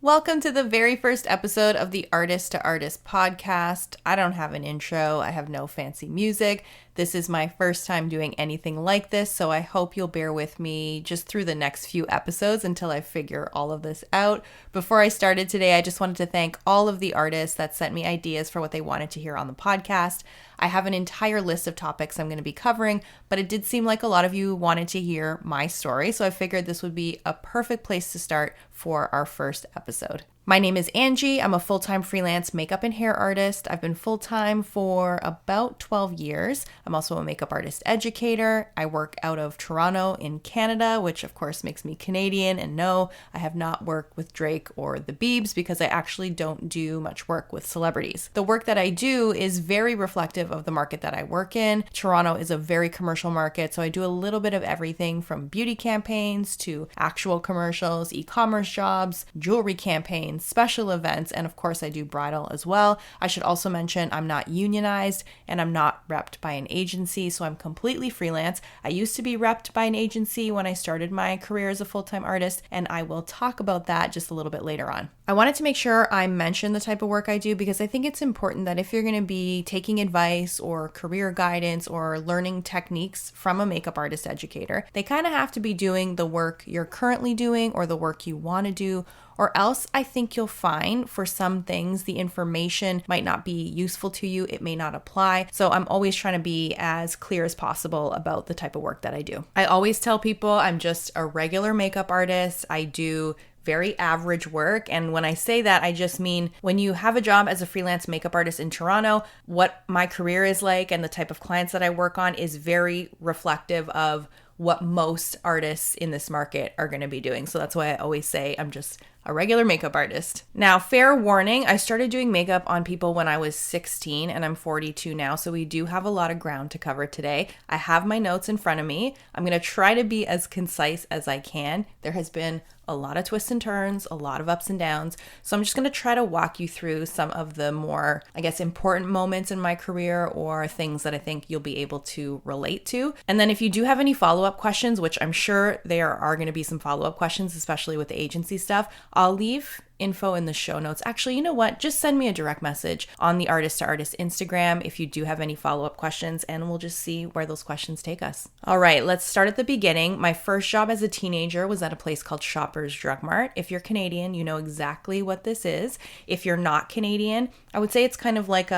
Welcome to the very first episode of the Artist to Artist podcast. I don't have an intro. I have no fancy music. This is my first time doing anything like this, so I hope you'll bear with me just through the next few episodes until I figure all of this out. Before I started today, I just wanted to thank all of the artists that sent me ideas for what they wanted to hear on the podcast. I have an entire list of topics I'm going to be covering, but it did seem like a lot of you wanted to hear my story, so I figured this would be a perfect place to start for our first episode. My name is Angie. I'm a full-time freelance makeup and hair artist. I've been full-time for about 12 years. I'm also a makeup artist educator. I work out of Toronto in Canada, which of course makes me Canadian. And no, I have not worked with Drake or the Biebs because I actually don't do much work with celebrities. The work that I do is very reflective of the market that I work in. Toronto is a very commercial market, so I do a little bit of everything from beauty campaigns to actual commercials, e-commerce jobs, jewelry campaigns, special events, and of course I do bridal as well. I should also mention I'm not unionized and I'm not repped by an agency, so I'm completely freelance. I used to be repped by an agency when I started my career as a full-time artist, and I will talk about that just a little bit later on. I wanted to make sure I mention the type of work I do because I think it's important that if you're going to be taking advice or career guidance or learning techniques from a makeup artist educator, they kind of have to be doing the work you're currently doing or the work you want to do, or else I think you'll find for some things the information might not be useful to you. It may not apply. So I'm always trying to be as clear as possible about the type of work that I do. I always tell people I'm just a regular makeup artist. I do very average work. And when I say that, I just mean when you have a job as a freelance makeup artist in Toronto, what my career is like and the type of clients that I work on is very reflective of what most artists in this market are going to be doing. So that's why I always say I'm just a regular makeup artist. Now, fair warning, I started doing makeup on people when I was 16 and I'm 42 now, so we do have a lot of ground to cover today. I have my notes in front of me. I'm going to try to be as concise as I can. There has been a lot of twists and turns, a lot of ups and downs. So I'm just going to try to walk you through some of the more, important moments in my career or things that I think you'll be able to relate to. And then if you do have any follow-up questions, which I'm sure there are going to be some follow-up questions, especially with the agency stuff, I'll leave info in the show notes. Actually, you know what? Just send me a direct message on the Artist to Artist Instagram if you do have any follow-up questions, and we'll just see where those questions take us. All right, let's start at the beginning. My first job as a teenager was at a place called Shoppers Drug Mart. If you're Canadian, you know exactly what this is. If you're not Canadian, I would say it's kind of like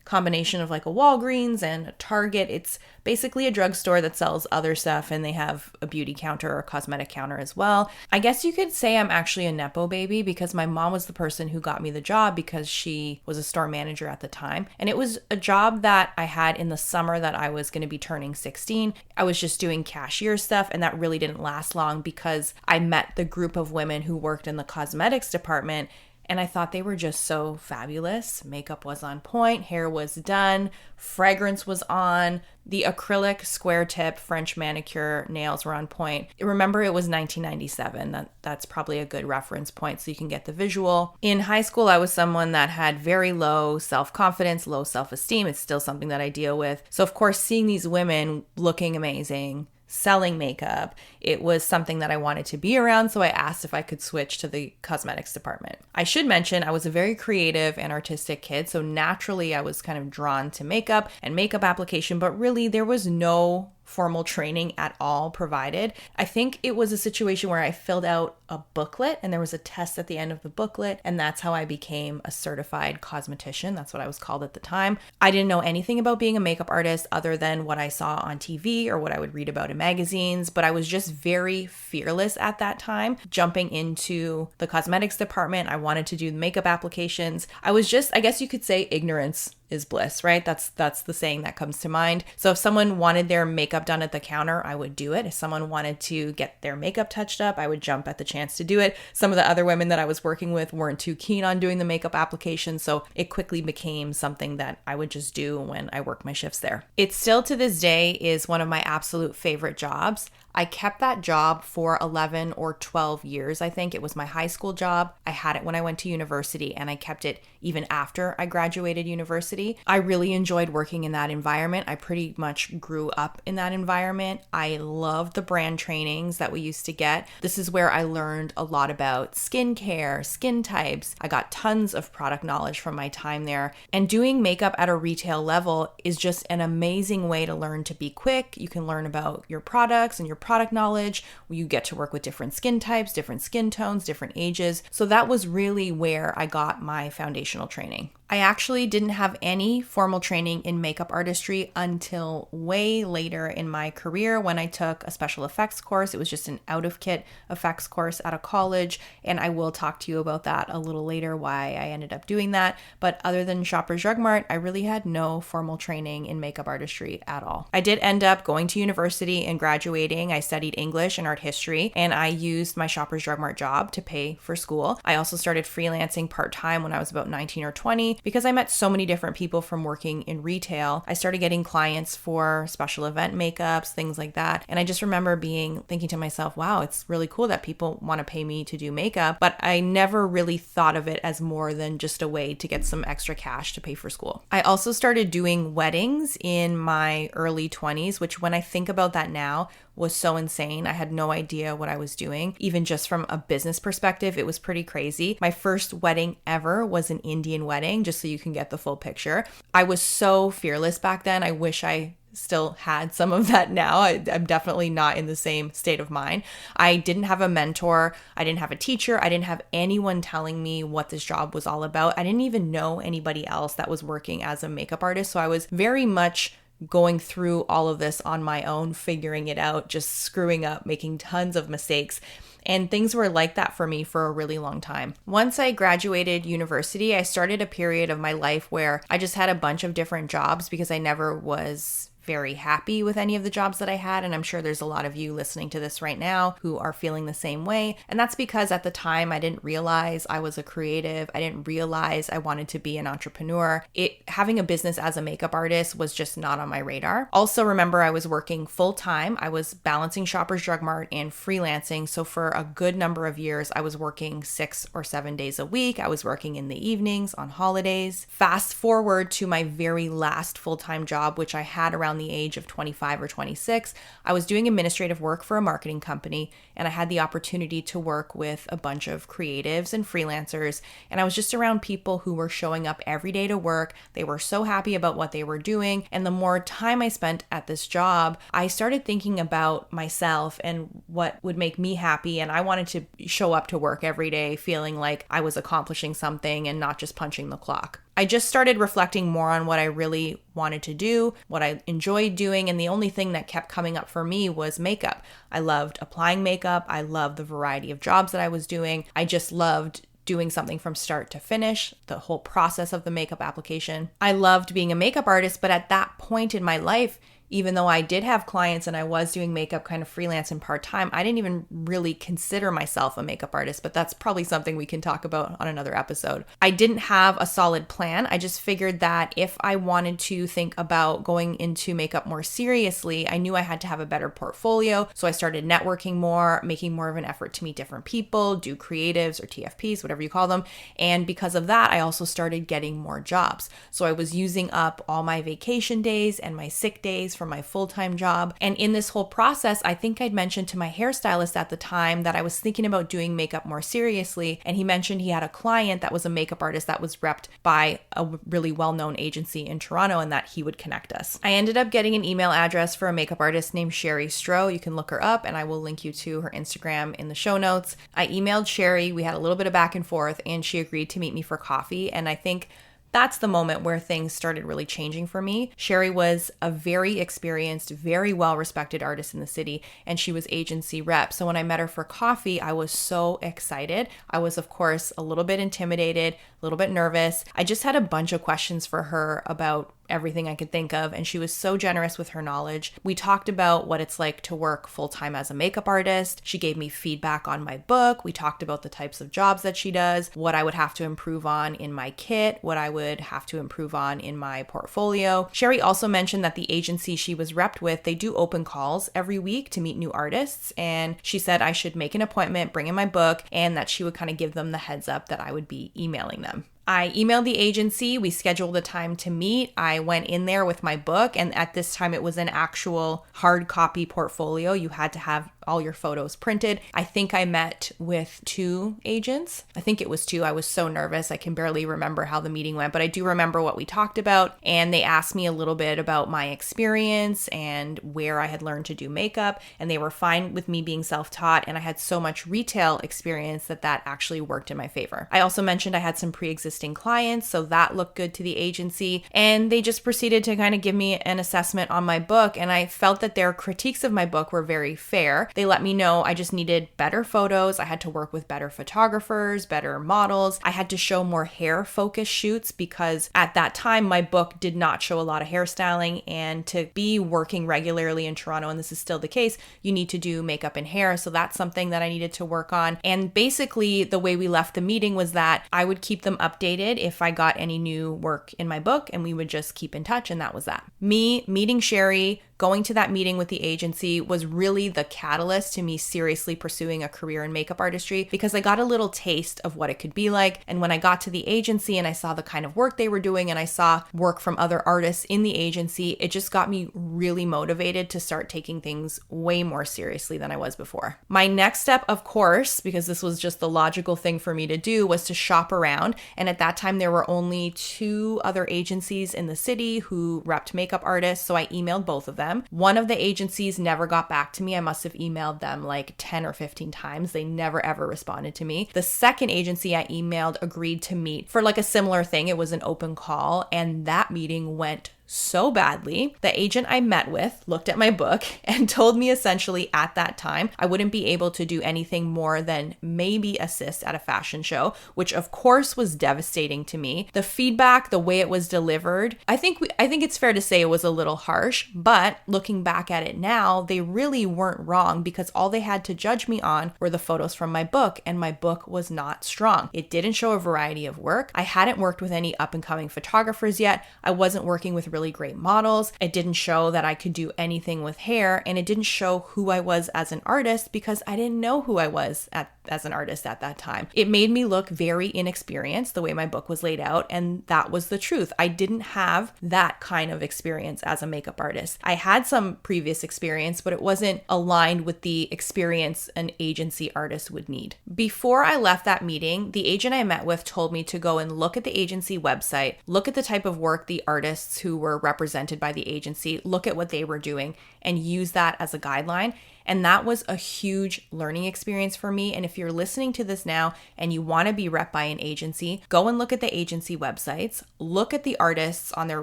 combination of like a Walgreens and a Target. It's basically a drugstore that sells other stuff, and they have a beauty counter or a cosmetic counter as well. I guess you could say I'm actually a Nepo baby because my mom was the person who got me the job because she was a store manager at the time. And it was a job that I had in the summer that I was going to be turning 16. I was just doing cashier stuff, and that really didn't last long because I met the group of women who worked in the cosmetics department, and I thought they were just so fabulous. Makeup was on point, hair was done, fragrance was on, the acrylic square tip French manicure nails were on point. Remember, it was 1997. That's probably a good reference point so you can get the visual. In high school, I was someone that had very low self-confidence, low self-esteem. It's still something that I deal with. So of course, seeing these women looking amazing, selling makeup, it was something that I wanted to be around, so I asked if I could switch to the cosmetics department. I should mention I was a very creative and artistic kid, so naturally I was kind of drawn to makeup and makeup application, but really there was no formal training at all provided. I think it was a situation where I filled out a booklet and there was a test at the end of the booklet, and that's how I became a certified cosmetician. That's what I was called at the time. I didn't know anything about being a makeup artist other than what I saw on TV or what I would read about in magazines, but I was just very fearless at that time, jumping into the cosmetics department. I wanted to do makeup applications. I was just, I guess you could say, ignorance is bliss, right? That's the saying that comes to mind. So if someone wanted their makeup done at the counter, I would do it. If someone wanted to get their makeup touched up, I would jump at the chance to do it. Some of the other women that I was working with weren't too keen on doing the makeup application, so it quickly became something that I would just do when I worked my shifts there. It still to this day is one of my absolute favorite jobs. I kept that job for 11 or 12 years, I think. It was my high school job. I had it when I went to university, and I kept it even after I graduated university. I really enjoyed working in that environment. I pretty much grew up in that environment. I loved the brand trainings that we used to get. This is where I learned a lot about skincare, skin types. I got tons of product knowledge from my time there. And doing makeup at a retail level is just an amazing way to learn to be quick. You can learn about your products and your product knowledge. You get to work with different skin types, different skin tones, different ages. So that was really where I got my foundational training. I actually didn't have any formal training in makeup artistry until way later in my career when I took a special effects course. It was just an out-of-kit effects course at a college, and I will talk to you about that a little later, why I ended up doing that. But other than Shoppers Drug Mart, I really had no formal training in makeup artistry at all. I did end up going to university and graduating. I studied English and art history, and I used my Shoppers Drug Mart job to pay for school. I also started freelancing part-time when I was about 19 or 20. Because I met so many different people from working in retail, I started getting clients for special event makeups, things like that. And I just remember thinking to myself, wow, it's really cool that people want to pay me to do makeup. But I never really thought of it as more than just a way to get some extra cash to pay for school. I also started doing weddings in my early 20s, which when I think about that now, was so insane. I had no idea what I was doing. Even just from a business perspective, it was pretty crazy. My first wedding ever was an Indian wedding, just so you can get the full picture. I was so fearless back then. I wish I still had some of that now. I'm definitely not in the same state of mind. I didn't have a mentor. I didn't have a teacher. I didn't have anyone telling me what this job was all about. I didn't even know anybody else that was working as a makeup artist. So I was very much going through all of this on my own, figuring it out, just screwing up, making tons of mistakes. And things were like that for me for a really long time. Once I graduated university, I started a period of my life where I just had a bunch of different jobs because I never was very happy with any of the jobs that I had. And I'm sure there's a lot of you listening to this right now who are feeling the same way. And that's because at the time I didn't realize I was a creative. I didn't realize I wanted to be an entrepreneur. Having a business as a makeup artist was just not on my radar. Also, remember, I was working full time. I was balancing Shoppers Drug Mart and freelancing. So for a good number of years, I was working 6 or 7 days a week. I was working in the evenings on holidays. Fast forward to my very last full-time job, which I had around the age of 25 or 26, I was doing administrative work for a marketing company, and I had the opportunity to work with a bunch of creatives and freelancers, and I was just around people who were showing up every day to work. They were so happy about what they were doing, and the more time I spent at this job, I started thinking about myself and what would make me happy, and I wanted to show up to work every day feeling like I was accomplishing something and not just punching the clock. I just started reflecting more on what I really wanted to do, what I enjoyed doing, and the only thing that kept coming up for me was makeup. I loved applying makeup. I loved the variety of jobs that I was doing. I just loved doing something from start to finish, the whole process of the makeup application. I loved being a makeup artist, but at that point in my life, even though I did have clients and I was doing makeup kind of freelance and part-time, I didn't even really consider myself a makeup artist, but that's probably something we can talk about on another episode. I didn't have a solid plan. I just figured that if I wanted to think about going into makeup more seriously, I knew I had to have a better portfolio. So I started networking more, making more of an effort to meet different people, do creatives or TFPs, whatever you call them. And because of that, I also started getting more jobs. So I was using up all my vacation days and my sick days from my full-time job. And in this whole process, I think I'd mentioned to my hairstylist at the time that I was thinking about doing makeup more seriously. And he mentioned he had a client that was a makeup artist that was repped by a really well-known agency in Toronto and that he would connect us. I ended up getting an email address for a makeup artist named Sherry Stroh. You can look her up and I will link you to her Instagram in the show notes. I emailed Sherry. We had a little bit of back and forth and she agreed to meet me for coffee. And I think that's the moment where things started really changing for me. Sherry was a very experienced, very well-respected artist in the city, and she was agency rep. So when I met her for coffee, I was so excited. I was, of course, a little bit intimidated, a little bit nervous. I just had a bunch of questions for her about everything I could think of, and she was so generous with her knowledge. We talked about what it's like to work full-time as a makeup artist. She gave me feedback on my book. We talked about the types of jobs that she does, what I would have to improve on in my kit, what I would have to improve on in my portfolio. Sherry also mentioned that the agency she was repped with, they do open calls every week to meet new artists, and she said I should make an appointment, bring in my book, and that she would kind of give them the heads up that I would be emailing them. I emailed the agency. We scheduled a time to meet. I went in there with my book, and at this time it was an actual hard copy portfolio. You had to have all your photos printed. I think I met with 2 agents. I think it was 2. I was so nervous. I can barely remember how the meeting went, but I do remember what we talked about. And they asked me a little bit about my experience and where I had learned to do makeup. And they were fine with me being self-taught. And I had so much retail experience that actually worked in my favor. I also mentioned I had some pre-existing clients, so that looked good to the agency. And they just proceeded to kind of give me an assessment on my book. And I felt that their critiques of my book were very fair. They let me know I just needed better photos. I had to work with better photographers, better models. I had to show more hair focused shoots because at that time, my book did not show a lot of hairstyling. And to be working regularly in Toronto, and this is still the case, you need to do makeup and hair. So that's something that I needed to work on. And basically, the way we left the meeting was that I would keep them updated if I got any new work in my book, and we would just keep in touch. And that was that. Me meeting Sherry, going to that meeting with the agency was really the catalyst to me seriously pursuing a career in makeup artistry because I got a little taste of what it could be like. And when I got to the agency and I saw the kind of work they were doing and I saw work from other artists in the agency, it just got me really motivated to start taking things way more seriously than I was before. My next step, of course, because this was just the logical thing for me to do, was to shop around. And at that time, there were only 2 other agencies in the city who repped makeup artists. So I emailed both of them. One of the agencies never got back to me. I must have emailed them like 10 or 15 times. They never ever responded to me. The second agency I emailed agreed to meet for like a similar thing. It was an open call, and that meeting went so badly. The agent I met with looked at my book and told me essentially at that time I wouldn't be able to do anything more than maybe assist at a fashion show, which of course was devastating to me. The feedback, the way it was delivered, I think it's fair to say it was a little harsh, but looking back at it now, they really weren't wrong because all they had to judge me on were the photos from my book, and my book was not strong. It didn't show a variety of work. I hadn't worked with any up and coming photographers yet. I wasn't working with really great models. It didn't show that I could do anything with hair, and it didn't show who I was as an artist because I didn't know who I was as an artist at that time. It made me look very inexperienced the way my book was laid out, and that was the truth. I didn't have that kind of experience as a makeup artist. I had some previous experience, but it wasn't aligned with the experience an agency artist would need. Before I left that meeting, the agent I met with told me to go and look at the agency website, look at the type of work the artists who were represented by the agency, look at what they were doing, and use that as a guideline. And that was a huge learning experience for me. And if you're listening to this now and you want to be repped by an agency, go and look at the agency websites, look at the artists on their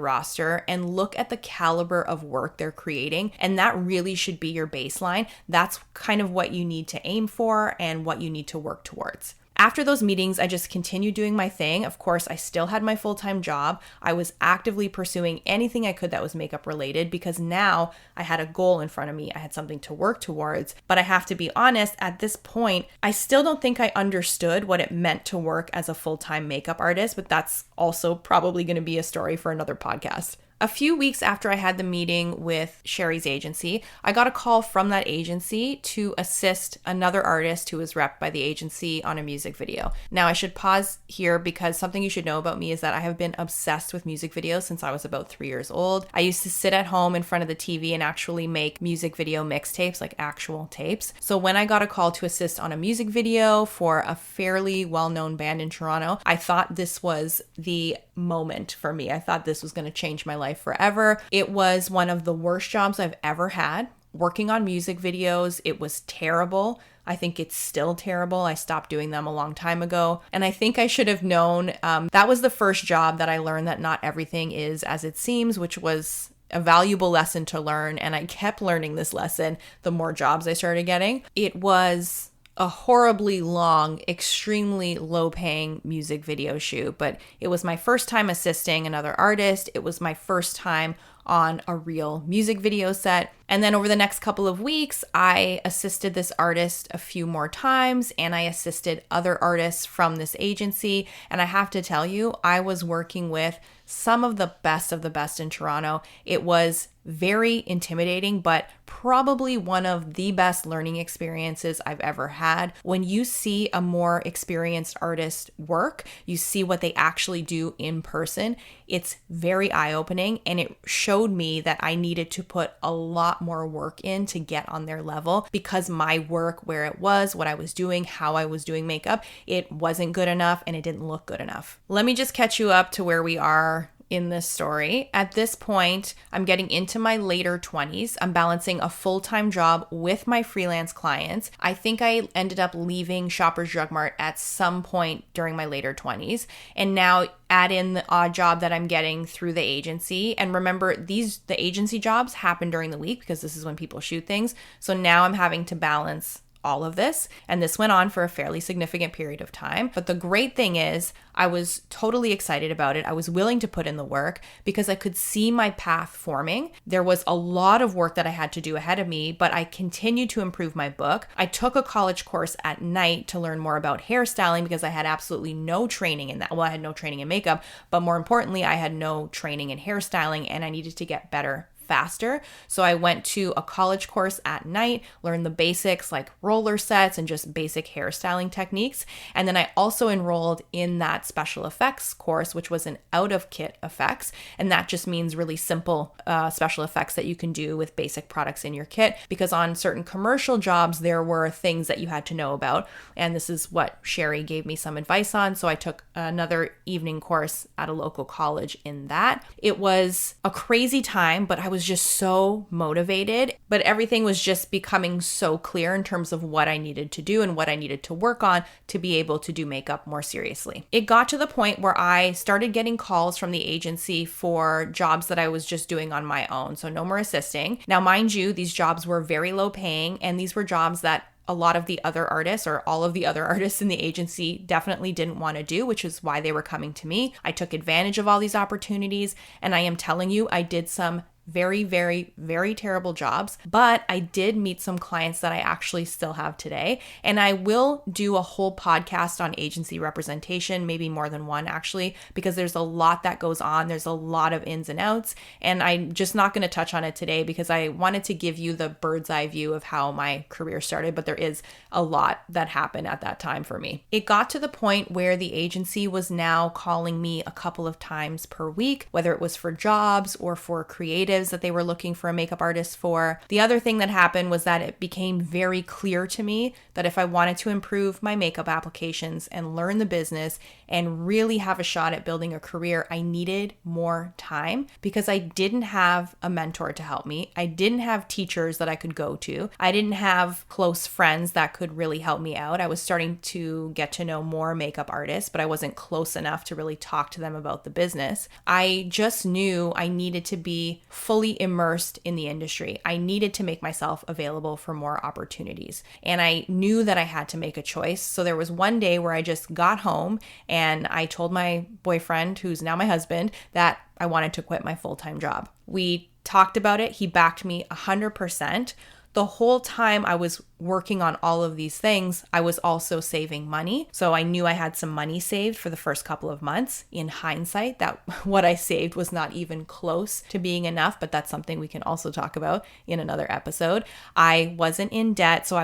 roster, and look at the caliber of work they're creating. And that really should be your baseline. That's kind of what you need to aim for and what you need to work towards. After those meetings, I just continued doing my thing. Of course, I still had my full-time job. I was actively pursuing anything I could that was makeup related because now I had a goal in front of me. I had something to work towards. But I have to be honest, at this point, I still don't think I understood what it meant to work as a full-time makeup artist, but that's also probably going to be a story for another podcast. A few weeks after I had the meeting with Sherry's agency, I got a call from that agency to assist another artist who was repped by the agency on a music video. Now, I should pause here because something you should know about me is that I have been obsessed with music videos since I was about 3 years old. I used to sit at home in front of the TV and actually make music video mixtapes, like actual tapes. So when I got a call to assist on a music video for a fairly well-known band in Toronto, I thought this was the moment for me. I thought this was going to change my life forever. It was one of the worst jobs I've ever had. Working on music videos, it was terrible. I think it's still terrible. I stopped doing them a long time ago. And I think I should have known. That was the first job that I learned that not everything is as it seems, which was a valuable lesson to learn. And I kept learning this lesson the more jobs I started getting. It was a horribly long, extremely low paying music video shoot, but it was my first time assisting another artist. It was my first time on a real music video set. And then over the next couple of weeks, I assisted this artist a few more times, and I assisted other artists from this agency. And I have to tell you, I was working with some of the best in Toronto. It was very intimidating, but probably one of the best learning experiences I've ever had. When you see a more experienced artist work, you see what they actually do in person. It's very eye-opening, and it showed me that I needed to put a lot more work in to get on their level, because my work, where it was, what I was doing, how I was doing makeup, it wasn't good enough and it didn't look good enough. Let me just catch you up to where we are in this story. At this point, I'm getting into my later 20s. I'm balancing a full-time job with my freelance clients. I think I ended up leaving Shoppers Drug Mart at some point during my later 20s. And now add in the odd job that I'm getting through the agency. And remember, the agency jobs happen during the week because this is when people shoot things. So now I'm having to balance all of this. And this went on for a fairly significant period of time. But the great thing is I was totally excited about it. I was willing to put in the work because I could see my path forming. There was a lot of work that I had to do ahead of me, but I continued to improve my book. I took a college course at night to learn more about hairstyling because I had absolutely no training in that. Well, I had no training in makeup, but more importantly, I had no training in hairstyling, and I needed to get better faster. So I went to a college course at night, learned the basics like roller sets and just basic hairstyling techniques. And then I also enrolled in that special effects course, which was an out of kit effects. And that just means really simple special effects that you can do with basic products in your kit, because on certain commercial jobs, there were things that you had to know about. And this is what Sherry gave me some advice on. So I took another evening course at a local college in that. It was a crazy time, but I was just so motivated, but everything was just becoming so clear in terms of what I needed to do and what I needed to work on to be able to do makeup more seriously. It got to the point where I started getting calls from the agency for jobs that I was just doing on my own. So no more assisting. Now, mind you, these jobs were very low paying, and these were jobs that a lot of the other artists, or all of the other artists in the agency, definitely didn't want to do, which is why they were coming to me. I took advantage of all these opportunities, and I am telling you, I did some very, very, very terrible jobs, but I did meet some clients that I actually still have today. And I will do a whole podcast on agency representation, maybe more than one actually, because there's a lot that goes on. There's a lot of ins and outs, and I'm just not going to touch on it today because I wanted to give you the bird's eye view of how my career started, but there is a lot that happened at that time for me. It got to the point where the agency was now calling me a couple of times per week, whether it was for jobs or for creative that they were looking for a makeup artist for. The other thing that happened was that it became very clear to me that if I wanted to improve my makeup applications and learn the business and really have a shot at building a career, I needed more time because I didn't have a mentor to help me. I didn't have teachers that I could go to. I didn't have close friends that could really help me out. I was starting to get to know more makeup artists, but I wasn't close enough to really talk to them about the business. I just knew I needed to be fully immersed in the industry. I needed to make myself available for more opportunities. And I knew that I had to make a choice. So there was one day where I just got home and I told my boyfriend, who's now my husband, that I wanted to quit my full-time job. We talked about it. He backed me 100%. The whole time I was working on all of these things, I was also saving money. So I knew I had some money saved for the first couple of months. In hindsight, that what I saved was not even close to being enough, but that's something we can also talk about in another episode. I wasn't in debt, so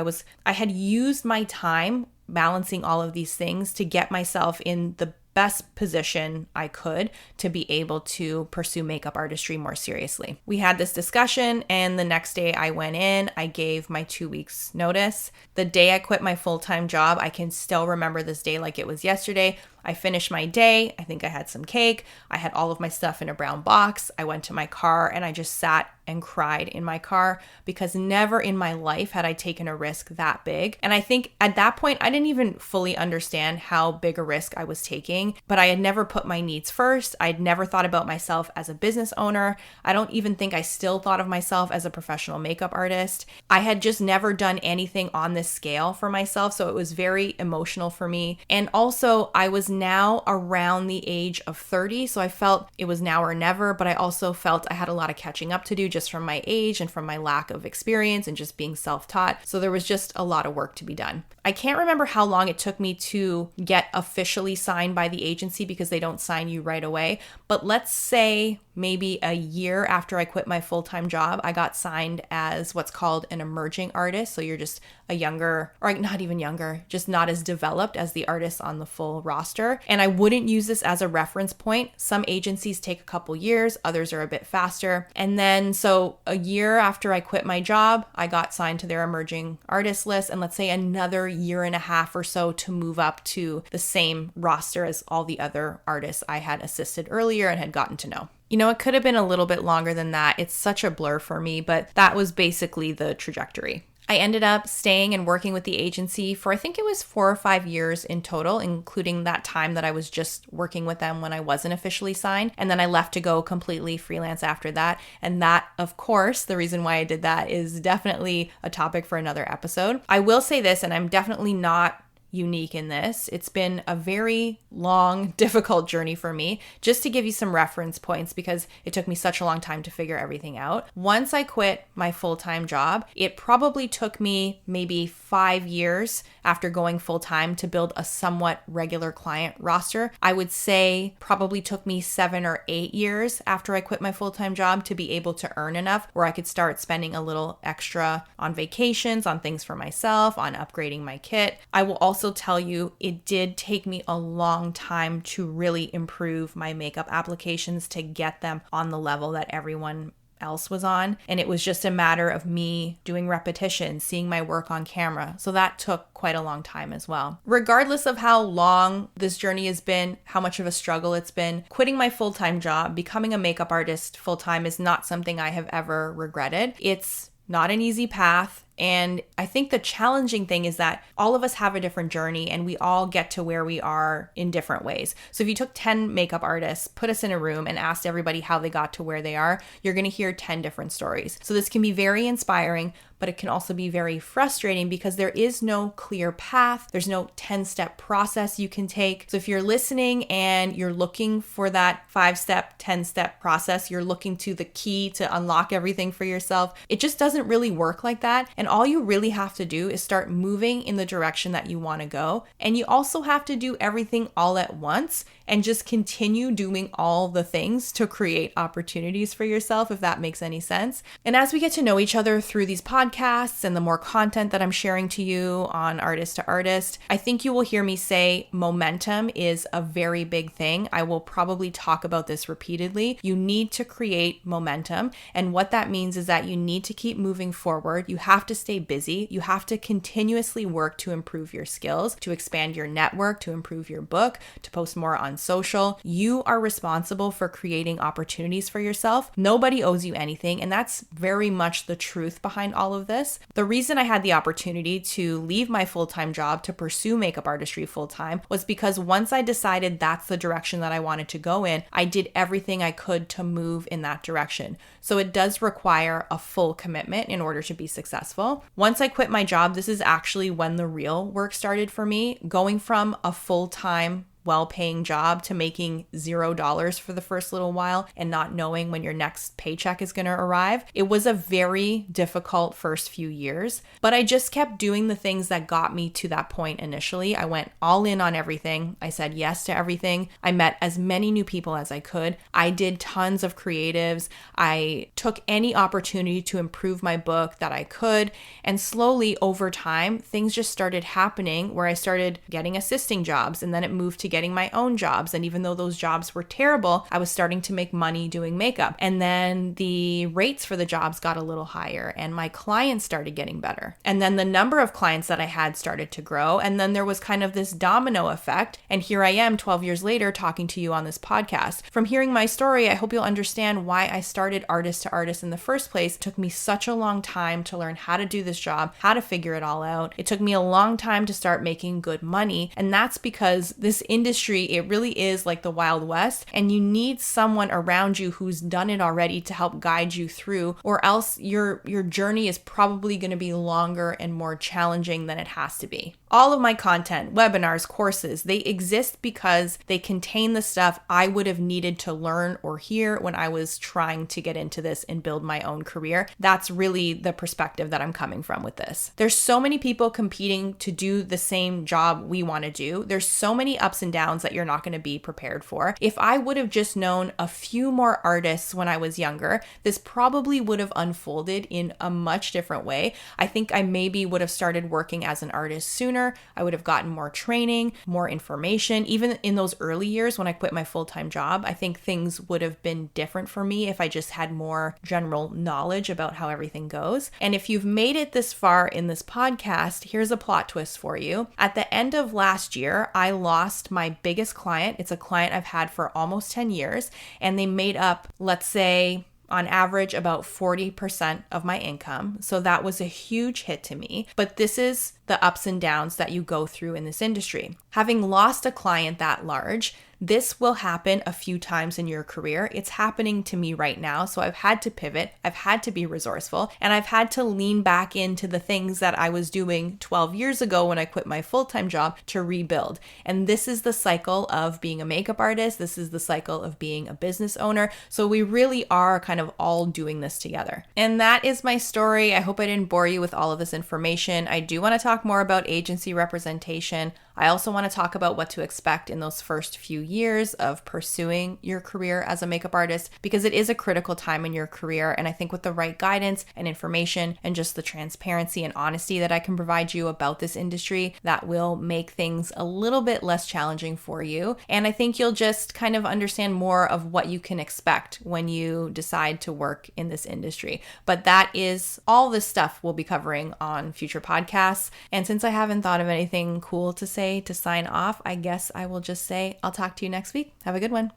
I had used my time balancing all of these things to get myself in the best position I could to be able to pursue makeup artistry more seriously. We had this discussion, and the next day I went in, I gave my 2 weeks notice. The day I quit my full-time job, I can still remember this day like it was yesterday. I finished my day. I think I had some cake. I had all of my stuff in a brown box. I went to my car and I just sat and cried in my car because never in my life had I taken a risk that big. And I think at that point, I didn't even fully understand how big a risk I was taking, but I had never put my needs first. I'd never thought about myself as a business owner. I don't even think I still thought of myself as a professional makeup artist. I had just never done anything on this scale for myself. So it was very emotional for me. And also I was now around the age of 30. So I felt it was now or never, but I also felt I had a lot of catching up to do just from my age and from my lack of experience and just being self-taught. So there was just a lot of work to be done. I can't remember how long it took me to get officially signed by the agency because they don't sign you right away. But let's say maybe a year after I quit my full-time job, I got signed as what's called an emerging artist. So you're just a younger, or not even younger, just not as developed as the artists on the full roster. And I wouldn't use this as a reference point. Some agencies take a couple years, others are a bit faster. And then, so a year after I quit my job, I got signed to their emerging artist list. And let's say another year and a half or so to move up to the same roster as all the other artists I had assisted earlier and had gotten to know. You know, it could have been a little bit longer than that. It's such a blur for me, but that was basically the trajectory. I ended up staying and working with the agency for, I think it was 4 or 5 years in total, including that time that I was just working with them when I wasn't officially signed. And then I left to go completely freelance after that. And that, of course, the reason why I did that is definitely a topic for another episode. I will say this, and I'm definitely not unique in this. It's been a very long, difficult journey for me, just to give you some reference points because it took me such a long time to figure everything out. Once I quit my full-time job, it probably took me maybe 5 years after going full-time to build a somewhat regular client roster. I would say probably took me 7 or 8 years after I quit my full-time job to be able to earn enough where I could start spending a little extra on vacations, on things for myself, on upgrading my kit. I will also tell you it did take me a long time to really improve my makeup applications to get them on the level that everyone else was on. And it was just a matter of me doing repetitions, seeing my work on camera. So that took quite a long time as well. Regardless of how long this journey has been, how much of a struggle it's been, quitting my full-time job, becoming a makeup artist full-time is not something I have ever regretted. It's not an easy path. And I think the challenging thing is that all of us have a different journey and we all get to where we are in different ways. So if you took 10 makeup artists, put us in a room and asked everybody how they got to where they are, you're going to hear 10 different stories. So this can be very inspiring, but it can also be very frustrating because there is no clear path. There's no 10-step process you can take. So if you're listening and you're looking for that 5-step, 10-step process, you're looking to the key to unlock everything for yourself, it just doesn't really work like that. And all you really have to do is start moving in the direction that you want to go. And you also have to do everything all at once and just continue doing all the things to create opportunities for yourself, if that makes any sense. And as we get to know each other through these podcasts and the more content that I'm sharing to you on Artist to Artist, I think you will hear me say momentum is a very big thing. I will probably talk about this repeatedly. You need to create momentum. And what that means is that you need to keep moving forward. You have to stay busy. You have to continuously work to improve your skills, to expand your network, to improve your book, to post more on social. You are responsible for creating opportunities for yourself. Nobody owes you anything. And that's very much the truth behind all of this. The reason I had the opportunity to leave my full-time job to pursue makeup artistry full-time was because once I decided that's the direction that I wanted to go in, I did everything I could to move in that direction. So it does require a full commitment in order to be successful. Once I quit my job, this is actually when the real work started for me, going from a full-time well-paying job to making $0 for the first little while and not knowing when your next paycheck is going to arrive. It was a very difficult first few years, but I just kept doing the things that got me to that point initially. I went all in on everything. I said yes to everything. I met as many new people as I could. I did tons of creatives. I took any opportunity to improve my book that I could. And slowly over time, things just started happening where I started getting assisting jobs, and then it moved to getting my own jobs. And even though those jobs were terrible, I was starting to make money doing makeup. And then the rates for the jobs got a little higher and my clients started getting better. And then the number of clients that I had started to grow. And then there was kind of this domino effect. And here I am 12 years later talking to you on this podcast. From hearing my story, I hope you'll understand why I started Artist to Artist in the first place. It took me such a long time to learn how to do this job, how to figure it all out. It took me a long time to start making good money. And that's because this industry, it really is like the Wild West, and you need someone around you who's done it already to help guide you through, or else your journey is probably going to be longer and more challenging than it has to be. All of my content, webinars, courses, they exist because they contain the stuff I would have needed to learn or hear when I was trying to get into this and build my own career. That's really the perspective that I'm coming from with this. There's so many people competing to do the same job we want to do. There's so many ups and downs that you're not going to be prepared for. If I would have just known a few more artists when I was younger, this probably would have unfolded in a much different way. I think I maybe would have started working as an artist sooner. I would have gotten more training, more information. Even in those early years when I quit my full-time job, I think things would have been different for me if I just had more general knowledge about how everything goes. And if you've made it this far in this podcast, here's a plot twist for you. At the end of last year, I lost my biggest client. It's a client I've had for almost 10 years, and they made up, let's say, on average, about 40% of my income. So that was a huge hit to me. But this is the ups and downs that you go through in this industry. Having lost a client that large, this will happen a few times in your career. It's happening to me right now. So I've had to pivot. I've had to be resourceful, and I've had to lean back into the things that I was doing 12 years ago when I quit my full-time job to rebuild. And this is the cycle of being a makeup artist. This is the cycle of being a business owner. So we really are kind of all doing this together. And that is my story. I hope I didn't bore you with all of this information. I do want to talk more about agency representation. I also want to talk about what to expect in those first few years of pursuing your career as a makeup artist, because it is a critical time in your career. And I think with the right guidance and information and just the transparency and honesty that I can provide you about this industry, that will make things a little bit less challenging for you. And I think you'll just kind of understand more of what you can expect when you decide to work in this industry. But that is all this stuff we'll be covering on future podcasts. And since I haven't thought of anything cool to say to sign off, I guess I will just say I'll talk to you next week. Have a good one.